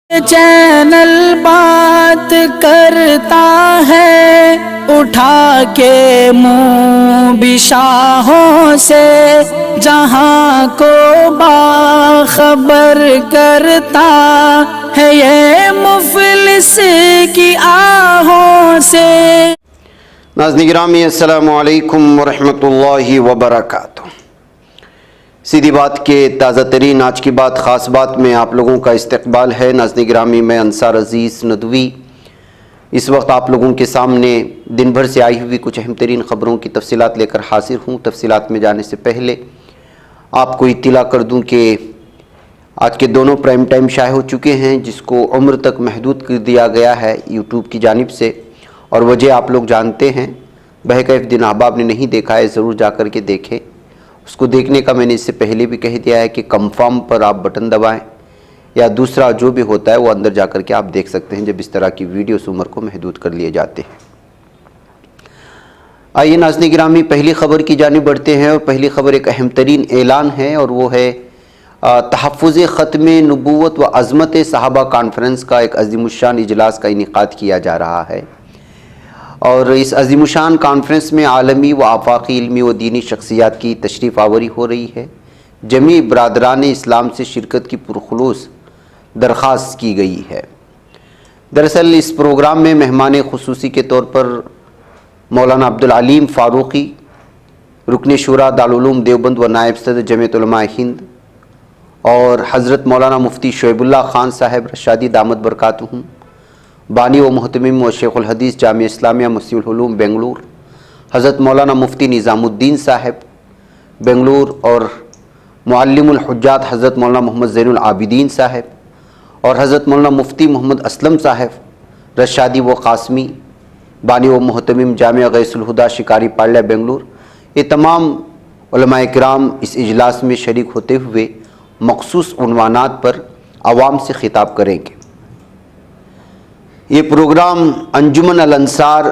Channel بات کرتا ہے اٹھا کے منہ بشاہوں سے، جہاں کو باخبر کرتا ہے یہ مفلس کی آہوں سے۔ ناظرین گرامی السلام علیکم ورحمۃ اللہ وبرکاتہ۔ سیدھی بات کے تازہ ترین آج کی بات خاص بات میں آپ لوگوں کا استقبال ہے۔ ناظرین گرامی، میں انصار عزیز ندوی اس وقت آپ لوگوں کے سامنے دن بھر سے آئی ہوئی کچھ اہم ترین خبروں کی تفصیلات لے کر حاضر ہوں۔ تفصیلات میں جانے سے پہلے آپ کو اطلاع کر دوں کہ آج کے دونوں پرائم ٹائم شائع ہو چکے ہیں، جس کو عمر تک محدود کر دیا گیا ہے یوٹیوب کی جانب سے، اور وجہ آپ لوگ جانتے ہیں۔ بہرکیف جن احباب نے نہیں دیکھا ہے ضرور جا کر کے دیکھیں۔ اس کو دیکھنے کا میں نے اس سے پہلے بھی کہہ دیا ہے کہ کنفرم پر آپ بٹن دبائیں، یا دوسرا جو بھی ہوتا ہے وہ اندر جا کر کے آپ دیکھ سکتے ہیں جب اس طرح کی ویڈیوز عمر کو محدود کر لیے جاتے ہیں۔ آئیے ناظرین گرامی پہلی خبر کی جانب بڑھتے ہیں، اور پہلی خبر ایک اہم ترین اعلان ہے، اور وہ ہے تحفظ ختم نبوت و عظمت صحابہ کانفرنس کا ایک عظیم الشان اجلاس کا انعقاد کیا جا رہا ہے۔ اور اس عظیم الشان کانفرنس میں عالمی و آفاقی علمی و دینی شخصیات کی تشریف آوری ہو رہی ہے۔ جمیع برادران اسلام سے شرکت کی پرخلوص درخواست کی گئی ہے۔ دراصل اس پروگرام میں مہمان خصوصی کے طور پر مولانا عبدالعلیم فاروقی، رکن شورا دارالعلوم دیوبند و نائب صدر جمعیت علماء ہند، اور حضرت مولانا مفتی شعیب اللہ خان صاحب رشادی دامت برکاتہم، بانی و محتمم و شیخ الحدیث جامعہ اسلامیہ مسیح العلوم بنگلور، حضرت مولانا مفتی نظام الدین صاحب بنگلور، اور معلم الحجات حضرت مولانا محمد زین العابدین صاحب، اور حضرت مولانا مفتی محمد اسلم صاحب رشادی و قاسمی، بانی و محتمم جامعہ غیث الہدا شکاری پالیہ بنگلور۔ یہ تمام علماء کرام اس اجلاس میں شریک ہوتے ہوئے مخصوص عنوانات پر عوام سے خطاب کریں گے۔ یہ پروگرام انجمن الانصار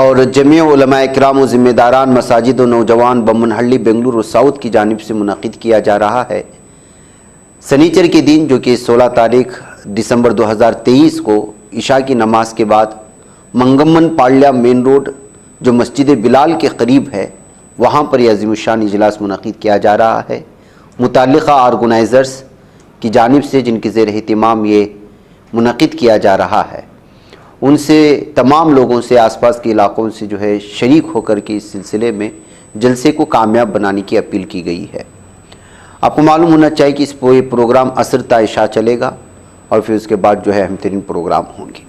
اور جميع علماء کرام و ذمہ داران مساجد و نوجوان بمنہلّی بنگلور ساؤتھ کی جانب سے منعقد کیا جا رہا ہے۔ سنیچر کے دن جو کہ 16 تاریخ دسمبر 2023 کو عشاء کی نماز کے بعد منگمن پالیہ مین روڈ جو مسجد بلال کے قریب ہے، وہاں پر یہ عظیم الشان اجلاس منعقد کیا جا رہا ہے۔ متعلقہ آرگنائزرز کی جانب سے جن کے زیر اہتمام یہ منعقد کیا جا رہا ہے، ان سے تمام لوگوں سے آس پاس کے علاقوں سے جو ہے شریک ہو کر کے اس سلسلے میں جلسے کو کامیاب بنانے کی اپیل کی گئی ہے۔ آپ کو معلوم ہونا چاہیے کہ اس پروگرام عصر تا عشاء چلے گا، اور پھر اس کے بعد جو ہے اہم ترین پروگرام ہوں گے۔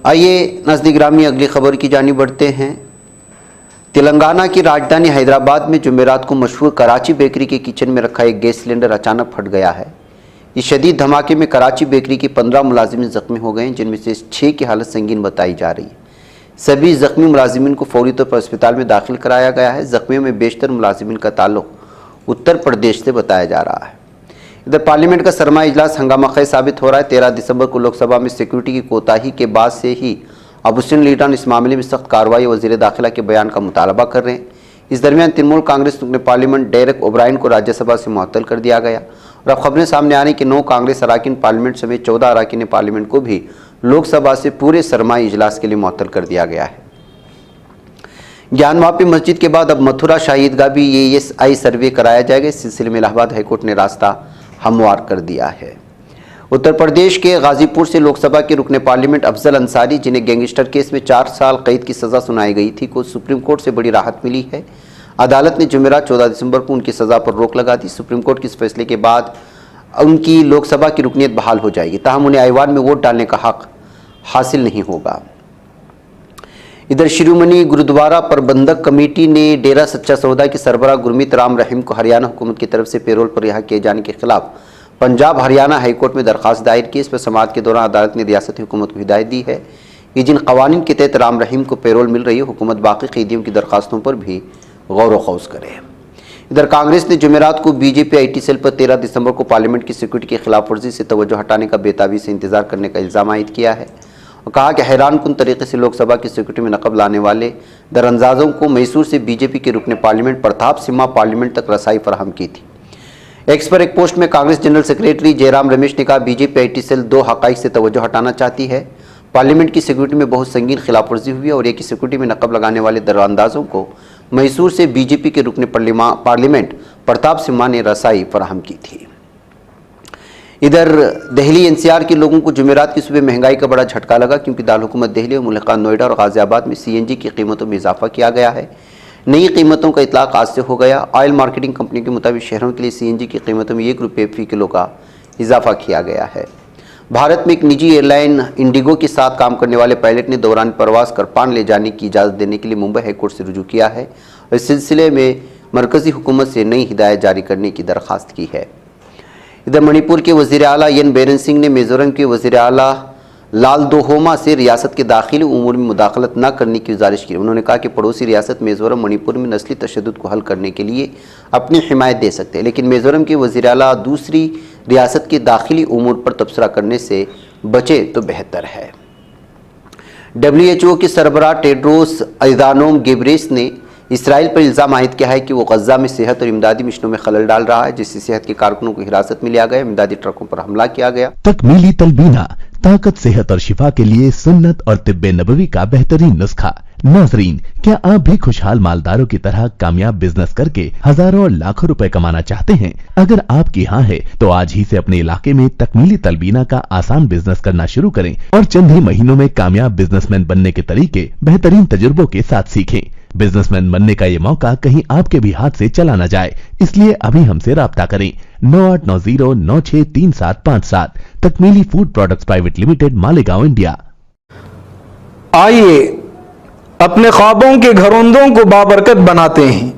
آئیے ناظرین گرامی اگلی خبر کی جانب بڑھتے ہیں۔ تلنگانہ کی راجدھانی حیدرآباد میں جمعرات کو مشہور کراچی بیکری کے کچن میں رکھا ایک گیس سلنڈر اچانک پھٹ گیا ہے۔ اس شدید دھماکے میں کراچی بیکری کے 15 ملازمین زخمی ہو گئے ہیں، جن میں سے 6 کی حالت سنگین بتائی جا رہی ہے۔ سبھی زخمی ملازمین کو فوری طور پر اسپتال میں داخل کرایا گیا ہے۔ زخمیوں میں بیشتر ملازمین کا تعلق اتر پردیش سے بتایا جا رہا ہے۔ ادھر پارلیمنٹ کا سرمائی اجلاس ہنگامہ خیز ثابت ہو رہا ہے۔ 13 دسمبر کو لوک سبھا میں سیکورٹی کی کوتاہی کے بعد سے ہی اپوزیشن لیڈران اس معاملے میں سخت کارروائی وزیر داخلہ کے بیان کا مطالبہ کر رہے ہیں۔ اس درمیان ترنمول کانگریس رکن پارلیمنٹ ڈیرک اوبرائن کو راجیہ سبھا سے معطل کر دیا گیا، اور اب خبریں سامنے آ رہی کہ 9 کانگریس اراکین پارلیمنٹ سمیت 14 اراکین پارلیمنٹ کو بھی لوک سبھا سے پورے سرمائی اجلاس کے لیے معطل کر دیا گیا ہے۔ گیان واپی مسجد کے بعد اب متھرا شاہی عیدگاہ بھی ASI سروے کرایا جائے گا۔ اس سلسلے میں الہ آباد ہائی کورٹ نے راستہ ہموار کر دیا ہے۔ اتر پردیش کے غازی پور سے لوک سبھا کے رکن پارلیمنٹ افضل انصاری، جنہیں گینگسٹر کیس میں 4 سال قید کی سزا سنائی گئی تھی، کو سپریم کورٹ سے بڑی راحت ملی ہے۔ عدالت نے جمعرات 14 دسمبر کو ان کی سزا پر روک لگا دی۔ سپریم کورٹ کے اس فیصلے کے بعد ان کی لوک سبھا کی رکنیت بحال ہو جائے گی، تاہم انہیں ایوان میں ووٹ ڈالنے کا حق حاصل نہیں ہوگا۔ ادھر شرومنی گرودوارہ پربندھک کمیٹی نے ڈیرہ سچا سودا کے سربراہ گرمیت رام رحیم کو ہریانہ حکومت کی طرف سے پیرول پر رہا کیے جانے کے خلاف پنجاب ہریانہ ہائی کورٹ میں درخواست دائر کی۔ اس پر سماعت کے دوران عدالت نے ریاستی حکومت کو ہدایت دی ہے کہ جن قوانین کے تحت رام رحیم کو پیرول مل رہی ہے، حکومت باقی قیدیوں کی درخواستوں پر بھی غور و خوض کرے۔ ادھر کانگریس نے جمعرات کو BJP IT سیل پر 13 دسمبر کو پارلیمنٹ کی سیکورٹی کی خلاف ورزی سے توجہ ہٹانے کا بے تابی سے انتظار کرنے کا الزام عائد کیا ہے، اور کہا کہ حیران کن طریقے سے لوک سبھا کی سیکورٹی میں نقب لانے والے دراندازوں کو میسور سے BJP کے رکن پارلیمنٹ پرتاپ سمہا پارلیمنٹ تک رسائی فراہم کی تھی۔ ایکس پر ایک پوسٹ میں Congress general secretary Jairam Ramesh نے کہا BJP IT cell دو حقائق سے توجہ ہٹانا چاہتی ہے۔ پارلیمنٹ کی سیکورٹی میں بہت سنگین خلاف ورزی ہوئی ہے اور یہ کہ سیکورٹی میں نقب لگانے والے دراندازوں کو میسور سے بی جے پی کے رکن پارلیمنٹ پرتاپ سمہا نے رسائی فراہم کی تھی۔ ادھر دہلی این سی آر کے لوگوں کو جمعرات کی صبح مہنگائی کا بڑا جھٹکا لگا کیونکہ دارالحکومت دہلی اور ملکہ نوئیڈا اور غازی آباد میں سی این جی کی قیمتوں میں اضافہ کیا گیا ہے۔ نئی قیمتوں کا اطلاق آج سے ہو گیا۔ آئل مارکیٹنگ کمپنی کے مطابق شہروں کے لیے سی این جی کی قیمتوں میں 1 روپے فی کلو کا اضافہ کیا گیا ہے۔ بھارت میں ایک نجی ایئر لائن انڈیگو کے ساتھ کام کرنے والے پائلٹ نے دوران پرواز کرپان لے جانے کی اجازت دینے کے لیے ممبئی ہائی کورٹ سے رجوع کیا ہے اور اس سلسلے میں مرکزی حکومت سے نئی ہدایت جاری کرنے کی درخواست کی ہے۔ ادھر منی پور کے وزیر اعلیٰ ین بیرن سنگھ نے میزورم کے وزیر اعلیٰ لال دھوما سے ریاست کے داخلی امور میں مداخلت نہ کرنے کی گزارش کی۔ انہوں نے کہا کہ پڑوسی ریاست میزورم منی پور میں نسلی تشدد کو حل کرنے کے لیے اپنی حمایت دے سکتے ہیں، لیکن میزورم کے وزیر اعلیٰ دوسری ریاست کے داخلی امور پر تبصرہ کرنے سے بچے تو بہتر ہے۔ WHO کے سربراہ ٹیڈروس ادھانوم گیبریس نے اسرائیل پر الزام عائد کیا ہے کہ وہ غزہ میں صحت اور امدادی مشنوں میں خلل ڈال رہا ہے، جس سے صحت کے کارکنوں کو حراست میں لیا گیا، امدادی ٹرکوں پر حملہ کیا گیا۔ تکمیلی تلبینہ، طاقت، صحت اور شفا کے لیے سنت اور طب نبوی کا بہترین نسخہ۔ ناظرین، کیا آپ بھی خوشحال مالداروں کی طرح کامیاب بزنس کر کے ہزاروں اور لاکھوں روپے کمانا چاہتے ہیں؟ اگر آپ کی ہاں ہے تو آج ہی سے اپنے علاقے میں تکمیلی تلبینہ کا آسان بزنس کرنا شروع کریں اور چند ہی مہینوں میں کامیاب بزنس مین بننے کے طریقے بہترین تجربوں کے ساتھ سیکھیں۔ بزنس مین بننے کا یہ موقع کہیں آپ کے بھی ہاتھ سے چلا نہ جائے، اس لیے ابھی ہم سے رابطہ کریں۔ 9890963757 تکمیلی food products private limited, Malegaon, India. آئیے اپنے خوابوں کے گھروندوں کو بابرکت بناتے ہیں،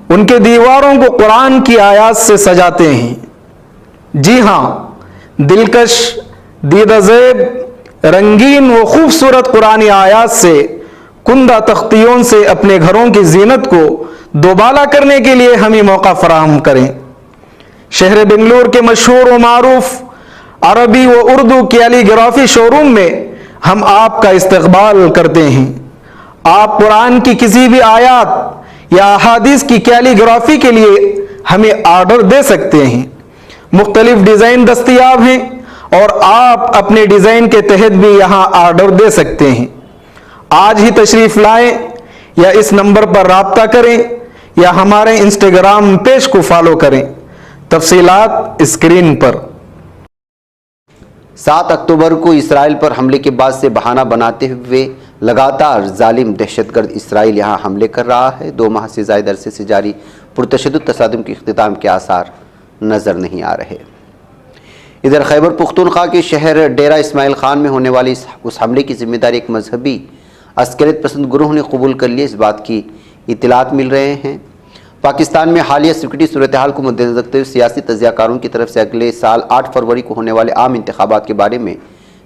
ان کے دیواروں کو قرآن کی آیات سے سجاتے ہیں۔ جی ہاں، دلکش، دیدہ زیب، رنگین و خوبصورت قرآنی آیات سے کندہ تختیوں سے اپنے گھروں کی زینت کو دوبالا کرنے کے لیے ہمیں موقع فراہم کریں۔ شہر بنگلور کے مشہور و معروف عربی و اردو کیلی گرافی شو روم میں ہم آپ کا استقبال کرتے ہیں۔ آپ قرآن کی کسی بھی آیات یا احادیث کی کیلی گرافی کے لیے ہمیں آرڈر دے سکتے ہیں۔ مختلف ڈیزائن دستیاب ہیں اور آپ اپنے ڈیزائن کے تحت بھی یہاں آرڈر دے سکتے ہیں۔ آج ہی تشریف لائیں یا اس نمبر پر رابطہ کریں یا ہمارے انسٹاگرام پیج کو فالو کریں۔ تفصیلات اسکرین پر۔ 7 اکتوبر کو اسرائیل پر حملے کے بعد سے بہانہ بناتے ہوئے لگاتار ظالم دہشت گرد اسرائیل یہاں حملے کر رہا ہے۔ 2 ماہ سے زائد عرصے سے جاری پرتشدد تصادم کے اختتام کے آثار نظر نہیں آ رہے۔ ادھر خیبر پختونخوا کے شہر ڈیرہ اسماعیل خان میں ہونے والی اس حملے کی ذمہ داری ایک مذہبی عسکریت پسند گروہ نے قبول کر لی، اس بات کی اطلاعات مل رہے ہیں۔ پاکستان میں حالیہ سیکورٹی صورتحال کو مدنظر رکھتے ہوئے سیاسی تجزیہ کاروں کی طرف سے اگلے سال 8 فروری کو ہونے والے عام انتخابات کے بارے میں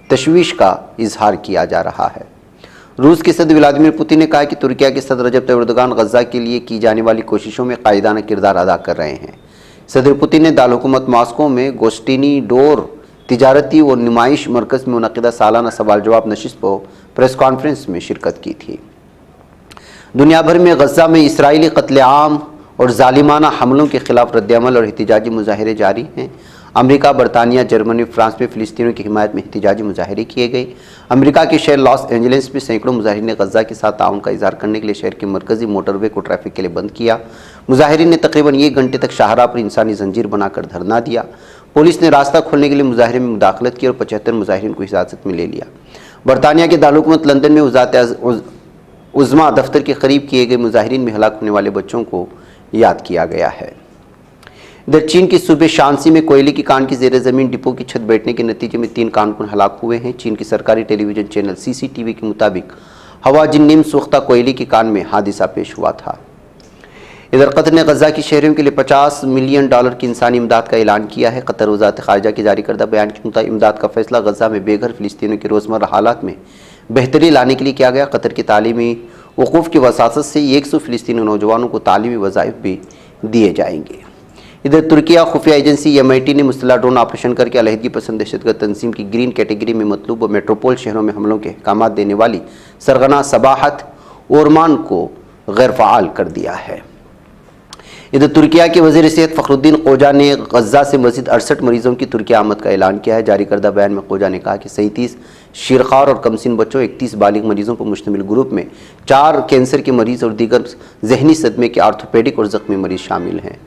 تشویش کا اظہار کیا جا رہا ہے۔ روس کے صدر ولادیمیر پوتن نے کہا کہ ترکیہ کے صدر رجب طیب ایردوان غزہ کے لیے کی جانے والی کوششوں میں قائدانہ کردار ادا کر رہے ہیں۔ صدر پوتن نے دارالحکومت ماسکو میں گوسٹینی ڈور تجارتی اور نمائش مرکز میں منعقدہ سالانہ سوال جواب نشست پر پریس کانفرنس میں شرکت کی تھی۔ دنیا بھر میں غزہ میں اسرائیلی قتل عام اور ظالمانہ حملوں کے خلاف رد عمل اور احتجاجی مظاہرے جاری ہیں۔ امریکہ، برطانیہ، جرمنی، فرانس میں فلسطینیوں کی حمایت میں احتجاجی مظاہرے کیے گئے۔ امریکہ کے شہر لاس اینجلس میں سینکڑوں مظاہرین نے غزہ کے ساتھ تعاون کا اظہار کرنے کے لیے شہر کے مرکزی موٹر وے کو ٹریفک کے لیے بند کیا۔ مظاہرین نے تقریباً 1 گھنٹے تک شاہراہ پر انسانی زنجیر بنا کر دھرنا دیا۔ پولیس نے راستہ کھولنے کے لیے مظاہرے میں مداخلت کی اور 75 مظاہرین کو حراست میں لے لیا۔ برطانیہ کے دارالحکومت لندن میں وزارت عظمیٰ دفتر کے قریب کیے گئے مظاہرین میں ہلاک ہونے والے بچوں کو یاد کیا گیا ہے۔ ادھر چین کے صوبے شانسی میں کوئلے کی کان کی زیر زمین ڈپو کی چھت بیٹھنے کے نتیجے میں 3 کارکن ہلاک ہوئے ہیں۔ چین کی سرکاری ٹیلی ویژن چینل CCTV کے مطابق ہوا جن نیم سوختہ کوئلے کی کان میں حادثہ پیش ہوا تھا۔ ادھر قطر نے غزہ کی شہریوں کے لیے $50 ملین کی انسانی امداد کا اعلان کیا ہے۔ قطر وزارت خارجہ کے جاری کردہ بیان کے مطابق امداد کا فیصلہ غزہ میں بے گھر فلسطینیوں کے روزمرہ حالات میں بہتری لانے کے لیے کیا گیا۔ قطر کے تعلیمی وقوف کی وساطت سے 100 فلسطینی نوجوانوں کو تعلیمی وظائف بھی دیے جائیں گے۔ ادھر ترکیہ خفیہ ایجنسی MIT نے مسلح ڈرون آپریشن کر کے علیحدگی پسند دہشت گرد تنظیم کی گرین کیٹیگری میں مطلوب و میٹروپول شہروں میں حملوں کے احکامات دینے والی سرغنہ صباحت اورمان کو غیر فعال کر دیا ہے۔ ادھر ترکیہ کے وزیر صحت فخرالدین خوجہ نے غزہ سے مزید 68 مریضوں کی ترکیہ آمد کا اعلان کیا ہے۔ جاری کردہ بیان میں خوجہ نے کہا کہ 37 شیرخوار اور کمسن بچوں، 31 بالغ مریضوں پر مشتمل گروپ میں 4 کینسر کے مریض اور دیگر ذہنی صدمے کے آرتھوپیڈک اور زخمی مریض شامل ہیں۔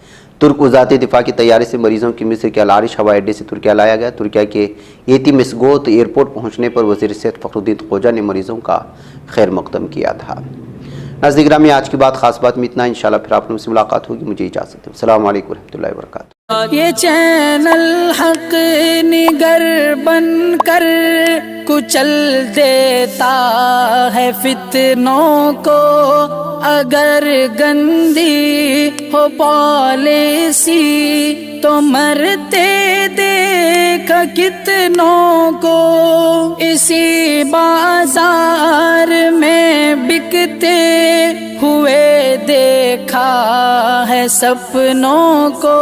ترک وزارت دفاع کی طیارے سے مریضوں کی مصر کے العرش ہوائی اڈے سے ترکیہ لایا گیا۔ ترکیہ کے ایتی مسگوت ایئرپورٹ پہنچنے پر وزیر صحت فخرالدین خوجہ نے مریضوں کا خیر مقدم کیا تھا۔ ناظرین گرامی، آج کی بات خاص بات میں اتنا، انشاءاللہ پھر آپ لوگوں سے ملاقات ہوگی۔ مجھے اجازت دیں۔ السلام علیکم ورحمۃ اللہ وبرکاتہ۔ یہ چینل حق نگر بن کر کچل دیتا ہے فتنوں کو، اگر گندی ہو پالیسی تو مرتے دیکھ کتنوں کو، اسی بازار میں بکتے ہوئے دیکھا ہے سپنوں کو،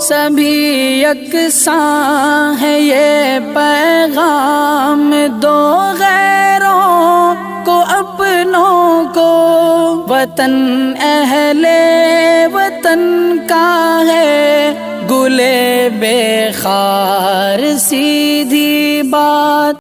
سبھی یکساں ہے یہ پیغام دو غیروں کو اپنوں کو، وطن اہل وطن کا ہے گلے بے خار سیدھی بات۔